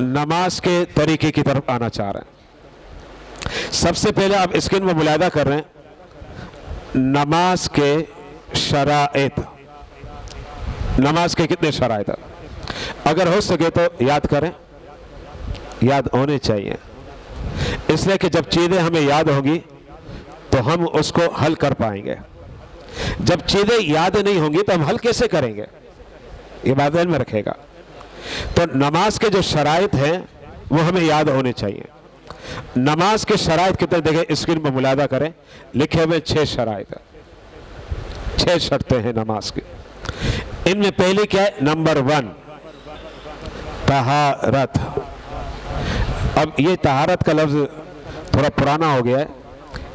نماز کے طریقے کی طرف آنا چاہ رہے ہیں۔ سب سے پہلے آپ اسکرین میں ملاحظہ کر رہے ہیں نماز کے شرائط، نماز کے کتنے شرائط ہیں؟ اگر ہو سکے تو یاد کریں، یاد ہونے چاہیے، اس لیے کہ جب چیزیں ہمیں یاد ہوں گی تو ہم اس کو حل کر پائیں گے۔ جب چیزیں یاد نہیں ہوں گی تو ہم حل کیسے کریں گے؟ یہ بات ذہن میں رکھے گا۔ تو نماز کے جو شرائط ہیں وہ ہمیں یاد ہونے چاہیے۔ نماز کے شرائط کتنے دیکھیں، اسکرین پر ملاحظہ کریں، لکھے ہوئے 6 شرائط ہیں، 6 شرطیں ہیں نماز کی۔ ان میں پہلی کیا ہے؟ نمبر 1 طہارت۔ اب یہ طہارت کا لفظ تھوڑا پرانا ہو گیا ہے،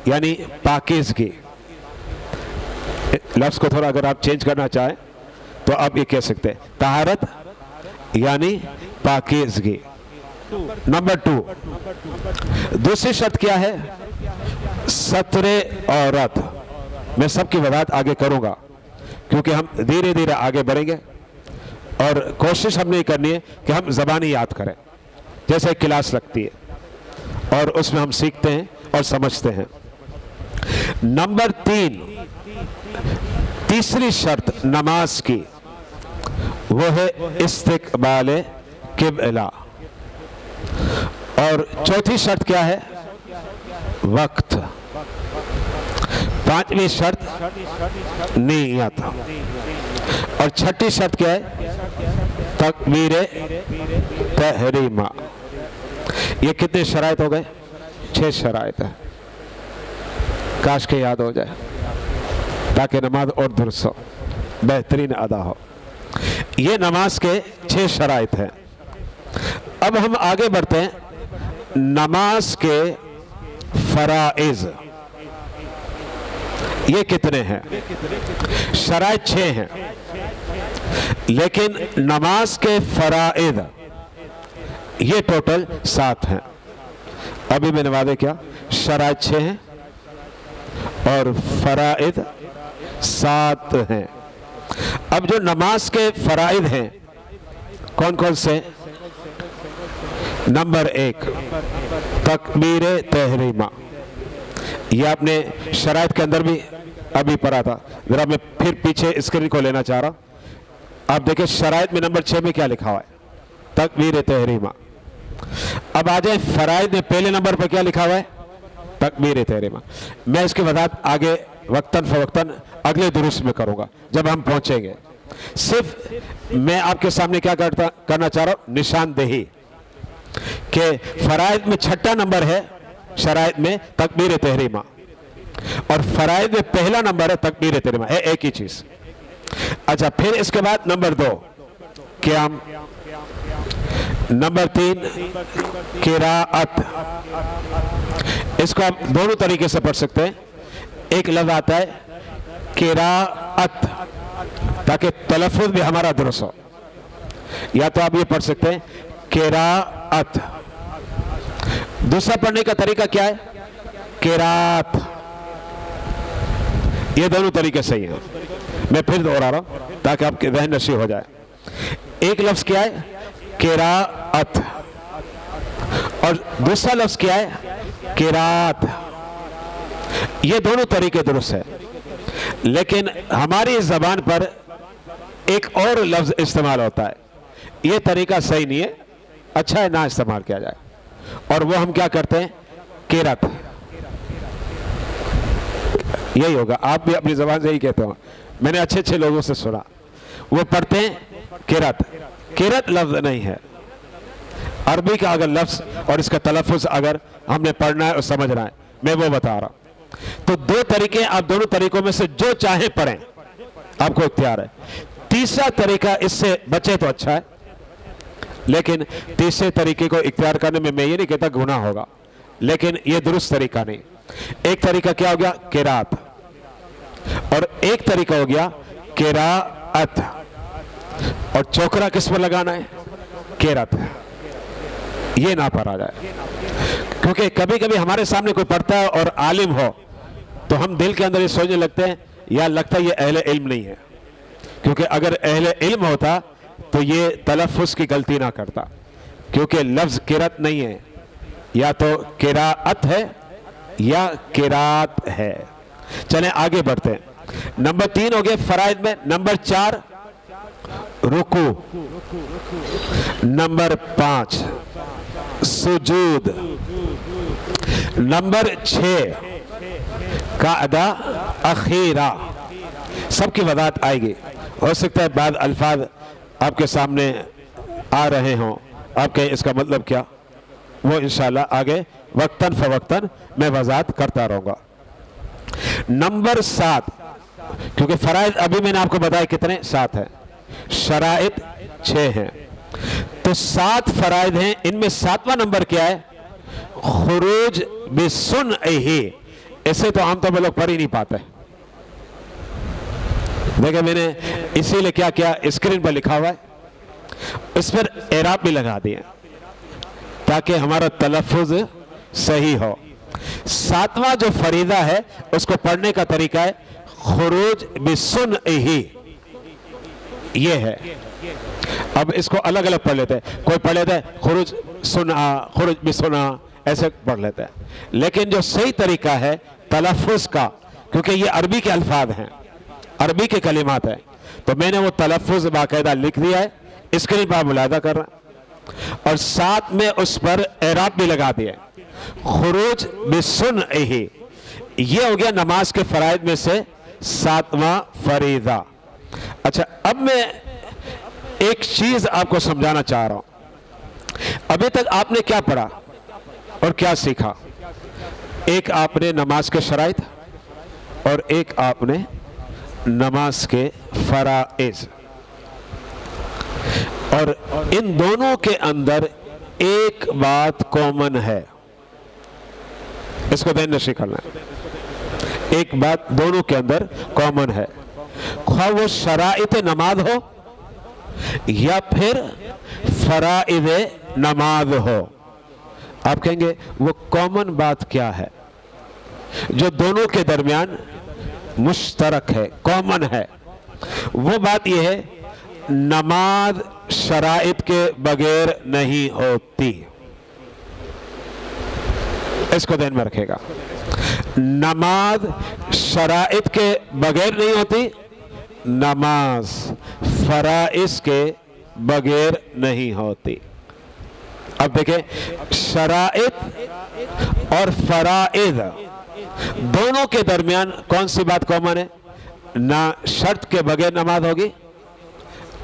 یعنی پاکیزگی۔ لفظ کو تھوڑا اگر آپ چینج کرنا چاہیں تو آپ یہ کہہ سکتے ہیں طہارت یعنی پاکیزگی۔ نمبر 2 دوسری شرط کیا ہے؟ ستر عورت۔ میں سب کی وضاحت آگے کروں گا کیونکہ ہم دھیرے دھیرے آگے بڑھیں گے، اور کوشش ہم نے کرنی ہے کہ ہم زبانی یاد کریں، جیسے کلاس لگتی ہے اور اس میں ہم سیکھتے ہیں اور سمجھتے ہیں۔ نمبر 3 تیسری شرط نماز کی وہ ہے استقبال قبلہ، اور چوتھی شرط کیا ہے؟ وقت۔ 5ویں شرط نیت، اور 6ٹھی شرط کیا ہے؟ تکبیر تحریمہ۔ یہ کتنے شرائط ہو گئے؟ 6 شرائط ہیں۔ کاش کے یاد ہو جائے تاکہ نماز اور درست ہو، بہترین ادا ہو۔ یہ نماز کے 6 شرائط ہیں۔ اب ہم آگے بڑھتے ہیں، نماز کے فرائض یہ کتنے ہیں؟ شرائط 6 ہیں، لیکن نماز کے فرائض یہ ٹوٹل 7 ہیں۔ ابھی میں نے وعدے کیا شرائط 6 ہیں اور فرائض 7 ہیں۔ اب جو نماز کے فرائض ہیں کون کون سے؟ نمبر 1 تکبیر تحریمہ۔ یہ آپ نے شرائط کے اندر بھی ابھی پڑھا تھا، ذرا میں پھر پیچھے اسکرین کو لینا چاہ رہا ہوں۔ آپ دیکھیں شرائط میں نمبر 6 میں کیا لکھا ہوا ہے؟ تکبیر تحریمہ۔ اب آ جائیں فرائض میں پہلے نمبر پر کیا لکھا ہوا ہے؟ تکبیر تحریمہ۔ میں اس کے وضاحت آگے وقتاً فوقتاً اگلے دروس میں کروں گا جب ہم پہنچیں گے۔ صرف میں آپ کے سامنے کیا کرنا چاہ رہا ہوں؟ نشاندہی کہ فرائض میں 6ٹھا نمبر ہے شرائط میں تکبیر تحریمہ، اور فرائض میں پہلا نمبر ہے تکبیر تحریمہ، ہے ایک ہی چیز۔ اچھا، پھر اس کے بعد نمبر 2 قیام، نمبر 3 قراءت۔ اس کو آپ دونوں طریقے سے پڑھ سکتے ہیں۔ ایک لفظ آتا ہے قراءت تاکہ تلفظ بھی ہمارا درست ہو، یا تو آپ یہ پڑھ سکتے ہیں قراءت۔ دوسرا پڑھنے کا طریقہ کیا ہے؟ قراءت۔ یہ دونوں طریقے صحیح ہیں۔ میں پھر دوہرا رہا ہوں تاکہ آپ کے ذہن نشی ہو جائے۔ ایک لفظ کیا ہے؟ قراءت، اور دوسرا لفظ کیا ہے؟ قراءت۔ یہ دونوں طریقے درست ہیں، لیکن ہماری زبان پر ایک اور لفظ استعمال ہوتا ہے، یہ طریقہ صحیح نہیں ہے، اچھا ہے نہ استعمال کیا جائے، اور وہ ہم کیا کرتے ہیں؟ قرات۔ یہی ہوگا، آپ بھی اپنی زبان سے یہی کہتے ہو، میں نے اچھے لوگوں سے سنا، وہ پڑھتے ہیں قرات۔ قرات لفظ نہیں ہے، عربی کا اگر لفظ اور اس کا تلفظ اگر ہم نے پڑھنا ہے اور سمجھنا ہے، میں وہ بتا رہا ہوں۔ تو 2 طریقے، آپ دونوں طریقوں میں سے جو چاہیں پڑھیں، آپ کو اختیار ہے۔ تیسرا طریقہ اس سے بچے تو اچھا ہے، لیکن تیسرے طریقے کو اختیار کرنے میں یہ نہیں کہتا گناہ ہوگا، لیکن یہ درست طریقہ نہیں۔ ایک طریقہ کیا ہو گیا؟ قرات، اور ایک طریقہ ہو گیا قراءت، اور چوکرا کس پر لگانا ہے؟ قرات۔ یہ نہ پڑھا جائے، کیونکہ کبھی کبھی ہمارے سامنے کوئی پڑھتا ہے اور عالم ہو تو ہم دل کے اندر یہ سوچنے لگتے ہیں یا لگتا ہے یہ اہل علم نہیں ہے، کیونکہ اگر اہل علم ہوتا تو یہ تلفظ کی غلطی نہ کرتا۔ کیونکہ لفظ قرات نہیں ہے، یا تو قراءت ہے یا قرات ہے۔ چلیں آگے بڑھتے ہیں۔ نمبر 3 ہو گئے فرائض میں۔ نمبر 4 رکوع، نمبر 5 سجود، نمبر 6 قعدہ اخیرہ۔ سب کی وضاحت آئے گی۔ ہو سکتا ہے بعض الفاظ آپ کے سامنے آ رہے ہوں، آپ کہیں اس کا مطلب کیا، وہ انشاءاللہ آگے وقتاً فوقتاً میں وضاحت کرتا رہوں گا۔ نمبر 7، کیونکہ فرائض ابھی میں نے آپ کو بتایا کتنے 7 ہیں، شرائط 6 ہیں، تو 7 فرائض ہیں۔ ان میں 7واں نمبر کیا ہے؟ خروج بسنعہ۔ اسے تو عام طور پر لوگ پڑھ ہی نہیں پاتے۔ دیکھیں میں نے اسی لیے کیا کیا، اسکرین پر لکھا ہوا ہے، اس پر اعراب بھی لگا دیا تاکہ ہمارا تلفظ صحیح ہو۔ 7واں جو فریضہ ہے اس کو پڑھنے کا طریقہ ہے خروج بسنعہ، یہ ہے۔ اب اس کو الگ الگ پڑھ لیتے ہیں، کوئی پڑھ لیتا ہے خروج سنعہ، خروج بسنعہ، ایسے پڑھ لیتے ہیں، لیکن جو صحیح طریقہ ہے تلفظ کا، کیونکہ یہ عربی کے الفاظ ہیں، عربی کے کلمات ہیں، تو میں نے وہ تلفظ باقاعدہ لکھ دیا ہے، اسکرین پر ملاحظہ کر رہا ہیں، اور ساتھ میں اس پر اعراب بھی لگا دیا ہے۔ خروج بسنعہ یہ ہو گیا نماز کے فرائض میں سے 7واں فریضہ۔ اچھا، اب میں ایک چیز آپ کو سمجھانا چاہ رہا ہوں۔ ابھی تک آپ نے کیا پڑھا اور کیا سیکھا؟ ایک آپ نے نماز کے شرائط اور ایک آپ نے نماز کے فرائض، اور ان دونوں کے اندر ایک بات کامن ہے، اس کو دین نشی کرنا ہے۔ ایک بات دونوں کے اندر کامن ہے، خواہ وہ شرائط نماز ہو یا پھر فرائض نماز ہو۔ آپ کہیں گے وہ کامن بات کیا ہے جو دونوں کے درمیان مشترک ہے، کامن ہے؟ وہ بات یہ ہے، نماز شرائط کے بغیر نہیں ہوتی۔ اس کو ذہن میں رکھے گا، نماز شرائط کے بغیر نہیں ہوتی، نماز فرائض کے بغیر نہیں ہوتی۔ اب دیکھیں، شرائط اور فرائض دونوں کے درمیان کون سی بات کامن ہے؟ نہ شرط کے بغیر نماز ہوگی،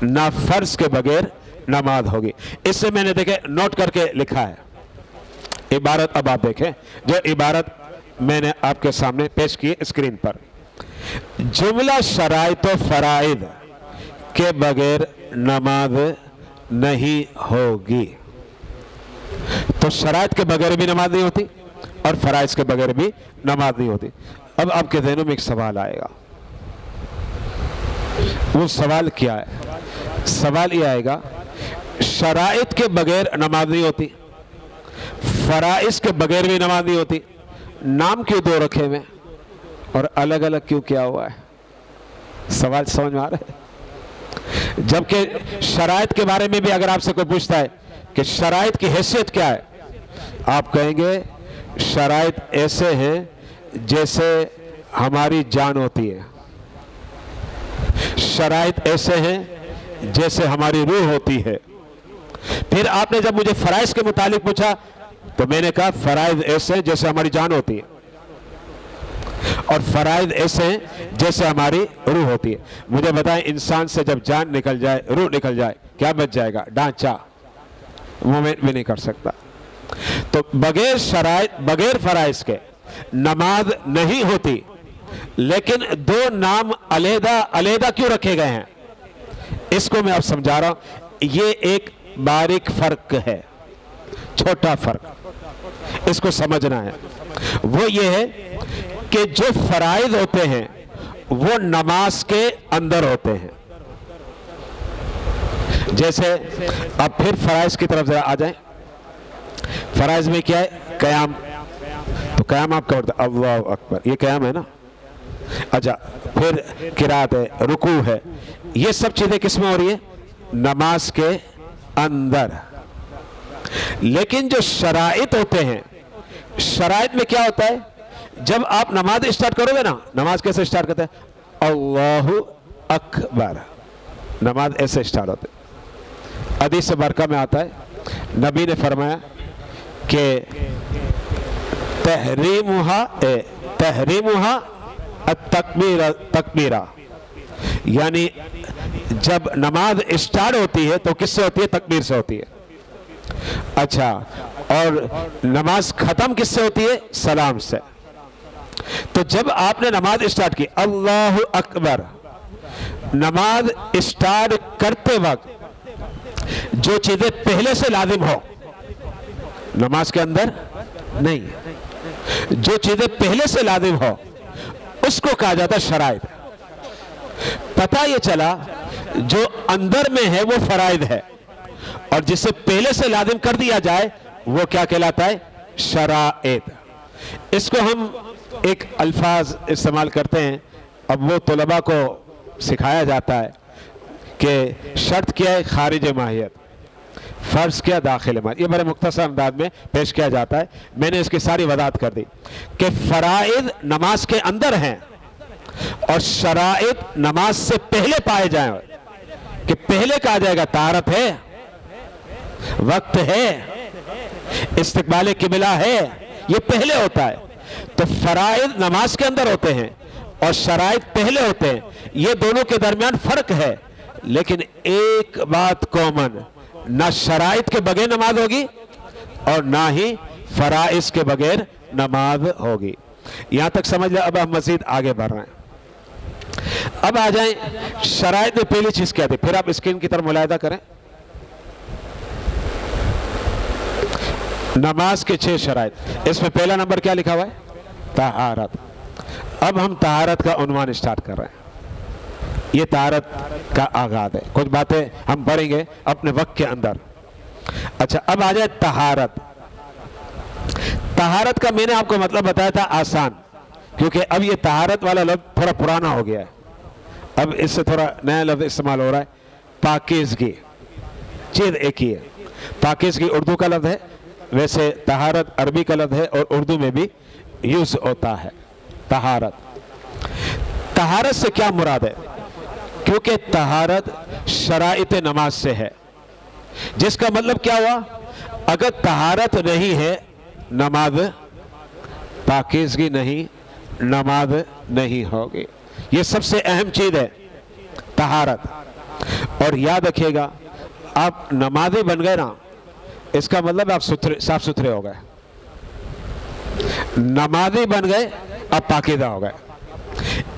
نہ فرض کے بغیر نماز ہوگی۔ اس سے میں نے دیکھیں نوٹ کر کے لکھا ہے عبارت۔ اب آپ دیکھیں جو عبارت میں نے آپ کے سامنے پیش کی اسکرین پر، جملہ شرائط و فرائض کے بغیر نماز نہیں ہوگی۔ تو شرائط کے بغیر بھی نماز نہیں ہوتی اور فرائض کے بغیر بھی نماز نہیں ہوتی۔ اب آپ کے ذہنوں میں ایک سوال آئے گا، وہ سوال کیا ہے؟ سوال یہ آئے گا، شرائط کے بغیر نماز نہیں ہوتی، فرائض کے بغیر بھی نماز نہیں ہوتی، نام کیوں دو رکھے ہوئے اور الگ الگ کیوں کیا ہوا ہے؟ سوال سمجھ میں آ رہا ہے؟ جبکہ شرائط کے بارے میں بھی اگر آپ سے کوئی پوچھتا ہے کہ شرائط کی حیثیت کیا ہے، آپ کہیں گے شرائط ایسے ہیں جیسے ہماری جان ہوتی ہے، شرائط ایسے ہیں جیسے ہماری روح ہوتی ہے۔ پھر آپ نے جب مجھے فرائض کے متعلق پوچھا تو میں نے کہا فرائض ایسے ہیں جیسے ہماری جان ہوتی ہے، اور فرائض ایسے ہیں جیسے ہماری روح ہوتی ہے۔ مجھے بتائیں، انسان سے جب جان نکل جائے، روح نکل جائے، کیا بچ جائے گا؟ ڈھانچہ، موومنٹ بھی نہیں کر سکتا۔ تو بغیر شرائط، بغیر فرائض کے نماز نہیں ہوتی، لیکن دو نام علیحدہ علیحدہ کیوں رکھے گئے ہیں؟ اس کو میں اب سمجھا رہا ہوں۔ یہ ایک باریک فرق ہے، چھوٹا فرق، اس کو سمجھنا ہے۔ وہ یہ ہے کہ جو فرائض ہوتے ہیں وہ نماز کے اندر ہوتے ہیں۔ جیسے اب پھر فرائض کی طرف ذرا آ جائیں۔ فرائض میں کیا ہے؟ قیام۔ تو قیام آپ کا ورد اللہ اکبر، یہ قیام ہے نا۔ اچھا، پھر قرات ہے، رکوع ہے، یہ سب چیزیں کس میں ہو رہی ہے؟ نماز کے اندر۔ لیکن جو شرائط ہوتے ہیں، شرائط میں کیا ہوتا ہے؟ جب آپ نماز اسٹارٹ کرو گے نا، نماز کیسے اسٹارٹ کرتے ہیں؟ اللہ اکبر، نماز ایسے اسٹارٹ ہوتے ہیں۔ حدیث برکہ میں آتا ہے، نبی نے فرمایا کہ تحریمها التکبیرہ، یعنی جب نماز اسٹارٹ ہوتی ہے تو کس سے ہوتی ہے؟ تکبیر سے ہوتی ہے۔ اچھا، اور نماز ختم کس سے ہوتی ہے؟ سلام سے۔ تو جب آپ نے نماز اسٹارٹ کی اللہ اکبر، نماز اسٹارٹ کرتے وقت جو چیزیں پہلے سے لازم ہو نماز کے اندر نہیں، جو چیزیں پہلے سے لازم ہو اس کو کہا جاتا ہے شرائط۔ پتہ یہ چلا جو اندر میں ہے وہ فرائض ہے، اور جسے پہلے سے لازم کر دیا جائے وہ کیا کہلاتا ہے؟ شرائط۔ اس کو ہم ایک الفاظ استعمال کرتے ہیں، اب وہ طلباء کو سکھایا جاتا ہے کہ شرط کیا ہے؟ خارج ماہیت، فرض کیا؟ داخل ماہیت۔ یہ بڑے مختصر انداز میں پیش کیا جاتا ہے، میں نے اس کی ساری وضاحت کر دی کہ فرائض نماز کے اندر ہیں اور شرائط نماز سے پہلے پائے جائیں، کہ پہلے کہا جائے گا طہارت ہے، وقت ہے، استقبال قبلہ ہے، یہ پہلے ہوتا ہے۔ تو فرائض نماز کے اندر ہوتے ہیں اور شرائط پہلے ہوتے ہیں، یہ دونوں کے درمیان فرق ہے، لیکن ایک بات کامن، نہ شرائط کے بغیر نماز ہوگی اور نہ ہی فرائض کے بغیر نماز ہوگی۔ یہاں تک سمجھ لیں، اب ہم مزید آگے بڑھ رہے ہیں۔ اب آ جائیں شرائط میں پہلی چیز کیا تھی، پھر آپ اسکرین کی طرف ملاحظہ کریں۔ نماز کے 6 شرائط، اس میں پہلا نمبر کیا لکھا ہوا ہے؟ طہارت۔ اب ہم طہارت کا عنوان اسٹارٹ کر رہے ہیں، یہ طہارت کا آغاز ہے، کچھ باتیں ہم پڑھیں گے اپنے وقت کے اندر۔ اچھا، اب آ جائے طہارت۔ طہارت کا میں نے آپ کو مطلب بتایا تھا آسان، کیونکہ اب یہ طہارت والا لفظ تھوڑا پرانا ہو گیا ہے، اب اس سے تھوڑا نیا لفظ استعمال ہو رہا ہے، پاکیزگی۔ چیز ایک ہی ہے، پاکیزگی اردو کا لفظ ہے، ویسے طہارت عربی کا لفظ ہے اور اردو میں بھی یوز ہوتا ہے طہارت۔ طہارت سے کیا مراد ہے؟ کیونکہ طہارت شرائط نماز سے ہے، جس کا مطلب کیا ہوا؟ اگر طہارت نہیں ہے نماز، پاکیزگی نہیں، نماز نہیں ہوگی۔ یہ سب سے اہم چیز ہے طہارت۔ اور یاد رکھیے گا، آپ نمازی بن گئے نا، اس کا مطلب آپ صاف ستھرے ہو گئے، نمازی بن گئے آپ پاکیزہ ہو گئے،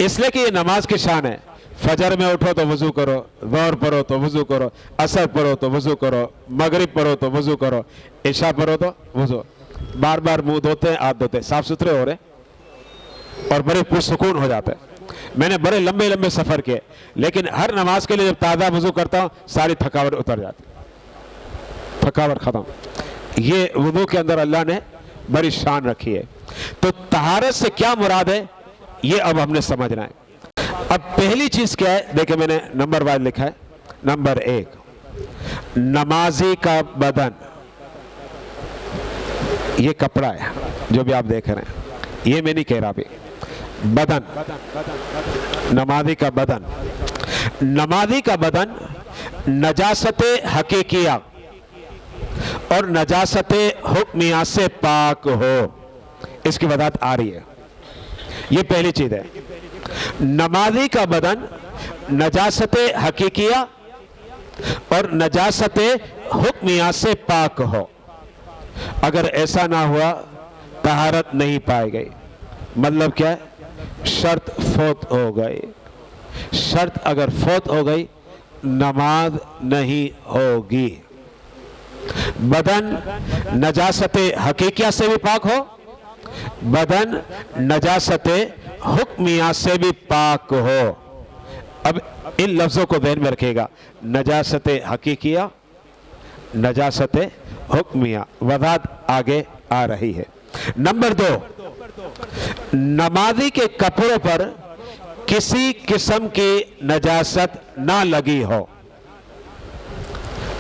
اس لیے کہ یہ نماز کی شان ہے۔ فجر میں اٹھو تو وضو کرو، ظہر پڑھو تو وضو کرو، عصر پڑھو تو وضو کرو، مغرب پڑھو تو وضو کرو، عشاء پڑھو تو وضو، بار بار منہ دھوتے ہیں، ہاتھ دھوتے ہیں، صاف ستھرے ہو رہے اور بڑے پرسکون ہو جاتے ہیں۔ میں نے بڑے لمبے لمبے سفر کیے، لیکن ہر نماز کے لیے جب تازہ وضو کرتا ہوں ساری تھکاوٹ اتر جاتی، تھکاوٹ ختم۔ یہ وضو کے اندر اللہ نے بڑی شان رکھی ہے۔ تو طہارت سے کیا مراد ہے یہ اب ہم نے سمجھنا ہے۔ اب پہلی چیز کیا ہے؟ دیکھیں میں نے نمبر وائز لکھا ہے۔ نمبر 1، نمازی کا بدن، یہ کپڑا ہے جو بھی آپ دیکھ رہے ہیں، یہ میں نہیں کہہ رہا بھی، بدن، نمازی کا بدن۔ نمازی کا بدن نجاست حقیقیہ اور نجاست حکمیہ سے پاک ہو، اس کی وضاحت آ رہی ہے۔ یہ پہلی چیز ہے، نمازی کا بدن نجاست حقیقیہ اور نجاست حکمیہ سے پاک ہو۔ اگر ایسا نہ ہوا طہارت نہیں پائے گئی، مطلب کیا ہے؟ شرط فوت ہو گئی، شرط اگر فوت ہو گئی نماز نہیں ہوگی۔ بدن نجاست حقیقیہ سے بھی پاک ہو، بدن نجاست حکمیہ سے بھی پاک ہو۔ اب ان لفظوں کو ذہن میں رکھے گا، نجاست حقیقیہ، نجاست حکمیہ، وضاحت آگے آ رہی ہے۔ نمبر 2، نمازی کے کپڑوں پر کسی قسم کی نجاست نہ لگی ہو۔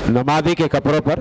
نمازی کے کپڑوں پر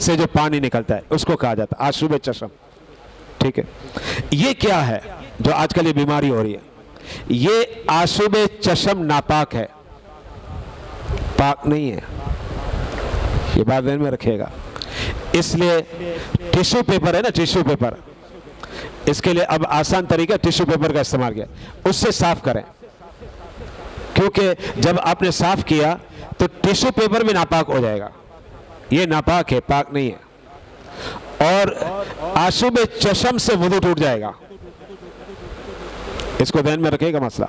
سے جو پانی نکلتا ہے اس کو کہا جاتا ہے آشوب چشم. ٹھیک ہے, یہ کیا ہے جو آج کل یہ بیماری ہو رہی ہے؟ یہ آشوب چشم ناپاک ہے, پاک نہیں ہے. یہ بات ذہن میں رکھیے گا. اس لیے ٹیشو پیپر ہے نا, ٹیشو پیپر, اس کے لیے اب آسان طریقہ ٹیشو پیپر کا استعمال کیا, اس سے صاف کریں. کیونکہ جب آپ نے صاف کیا تو ٹیشو پیپر بھی ناپاک ہو جائے گا. یہ ناپاک ہے, پاک نہیں ہے. اور آشوب چشم سے وضو ٹوٹ جائے گا. اس کو ذہن میں رکھے گا مسئلہ.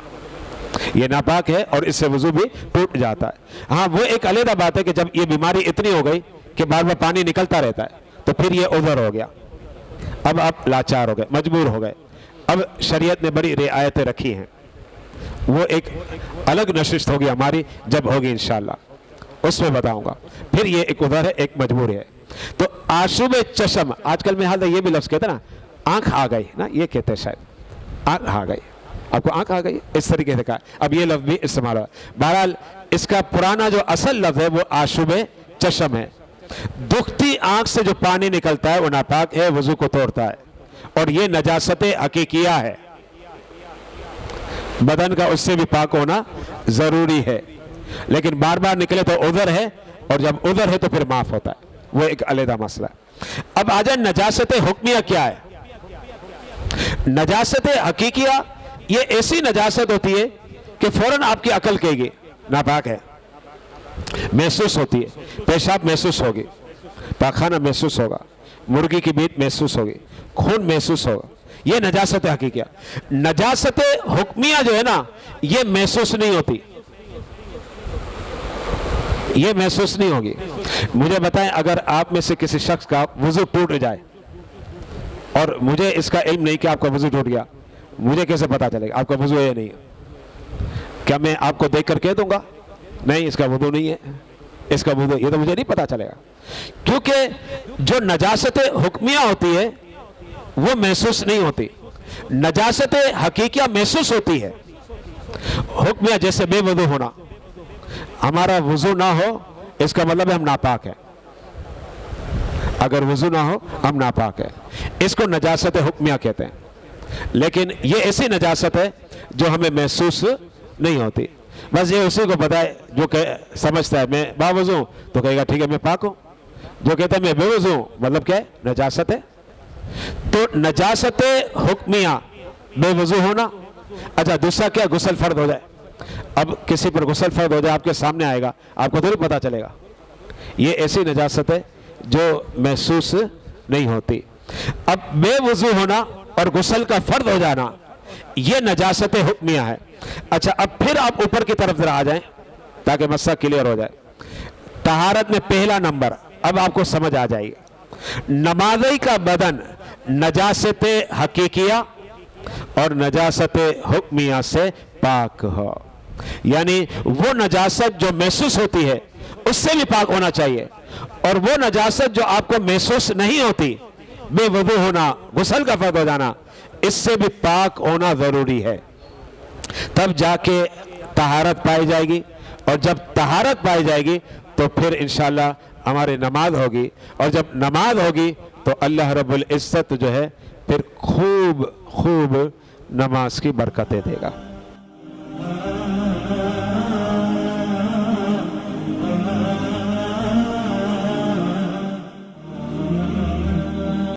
یہ ناپاک ہے اور اس سے وضو بھی ٹوٹ جاتا ہے. ہاں وہ ایک علیحدہ بات ہے کہ جب یہ بیماری اتنی ہو گئی کہ بار بار پانی نکلتا رہتا ہے تو پھر یہ عذر ہو گیا. اب آپ لاچار ہو گئے, مجبور ہو گئے. اب شریعت نے بڑی رعایتیں رکھی ہیں, وہ ایک الگ نشست ہوگی ہماری جب ہوگی انشاءاللہ, اس میں بتاؤں گا. پھر یہ ایک عذر ہے, ایک مجبوری ہے. تو آشوب چشم, آج کل میں حال یہ بھی لفظ کہتے ہیں نا, آنکھ آ گئی نا, یہ کہتے ہیں شاید آنکھ آ گئی, آپ کو آنکھ آ گئی, اس طریقے سے کہا. اب یہ لفظ بھی استعمال ہوا. بہرحال اس کا پرانا جو اصل لفظ ہے وہ آشوب چشم ہے. دکھتی آنکھ سے جو پانی نکلتا ہے وہ ناپاک ہے, وضو کو توڑتا ہے, اور یہ نجاست حقیقیہ ہے. بدن کا اس سے بھی پاک ہونا ضروری ہے, لیکن بار بار نکلے تو عذر ہے, اور جب عذر ہے تو پھر معاف ہوتا ہے. وہ ایک علیحدہ مسئلہ ہے. اب آ جائیں نجاست حکمیہ کیا ہے. نجاست حقیقیہ یہ ایسی نجاست ہوتی ہے کہ فوراً آپ کی عقل کہے گی ناپاک ہے, محسوس ہوتی ہے. پیشاب محسوس ہوگی, پاخانہ محسوس ہوگا, مرغی کی میٹ محسوس ہوگی, خون محسوس ہوگا. یہ نجاست حقیقیہ. نجاست حکمیہ جو ہے نا, یہ محسوس نہیں ہوتی, یہ محسوس نہیں ہوگی. مجھے بتائیں, اگر آپ میں سے کسی شخص کا وضو ٹوٹ جائے اور مجھے اس کا علم نہیں کہ آپ کا وضو ٹوٹ گیا, مجھے کیسے پتا چلے گا آپ کا وضو ہے یا نہیں ہے؟ کیا میں آپ کو دیکھ کر کہہ دوں گا نہیں اس کا وضو نہیں ہے, اس کا وضو, یہ تو مجھے نہیں پتا چلے گا. کیونکہ جو نجاست حکمیہ ہوتی ہے وہ محسوس نہیں ہوتی. نجاست حقیقیہ محسوس ہوتی ہے. حکمیہ جیسے بے وضو ہونا, ہمارا وضو نہ ہو اس کا مطلب ہے ہم ناپاک ہیں. اگر وضو نہ ہو ہم ناپاک ہیں, اس کو نجاست حکمیہ کہتے ہیں. لیکن یہ ایسی نجاست ہے جو ہمیں محسوس نہیں ہوتی. بس یہ اسی کو بتائے جو کہ سمجھتا ہے میں باوضو ہوں تو کہے گا ٹھیک ہے میں پاک ہوں, جو کہتا ہے میں بے وضو ہوں مطلب کیا ہے, نجاست ہے. تو نجاست حکمیہ بے وضو ہونا. اچھا دوسرا کیا, غسل فرض ہو جائے. اب کسی پر غسل فرض ہو جائے, آپ کے سامنے آئے گا, آپ کو تو نہیں پتا چلے گا. یہ ایسی نجاست ہے جو محسوس نہیں ہوتی. اب بے وضو ہونا اور غسل کا فرض ہو جانا یہ نجاست حکمیہ ہے. اچھا اب پھر آپ اوپر کی طرف ذرا آ جائیں تاکہ مسئلہ کلیئر ہو جائے. طہارت میں پہلا نمبر اب آپ کو سمجھ آ جائے گا, نمازی کا بدن نجاست حقیقیہ اور نجاست حکمیہ سے پاک ہو. یعنی وہ نجاست جو محسوس ہوتی ہے اس سے بھی پاک ہونا چاہیے, اور وہ نجاست جو آپ کو محسوس نہیں ہوتی, بے وضو ہونا, غسل کا فرض ہو جانا, اس سے بھی پاک ہونا ضروری ہے. تب جا کے طہارت پائی جائے گی, اور جب طہارت پائی جائے گی تو پھر انشاءاللہ ہماری نماز ہوگی, اور جب نماز ہوگی تو اللہ رب العزت جو ہے پھر خوب خوب نماز کی برکتیں دے گا.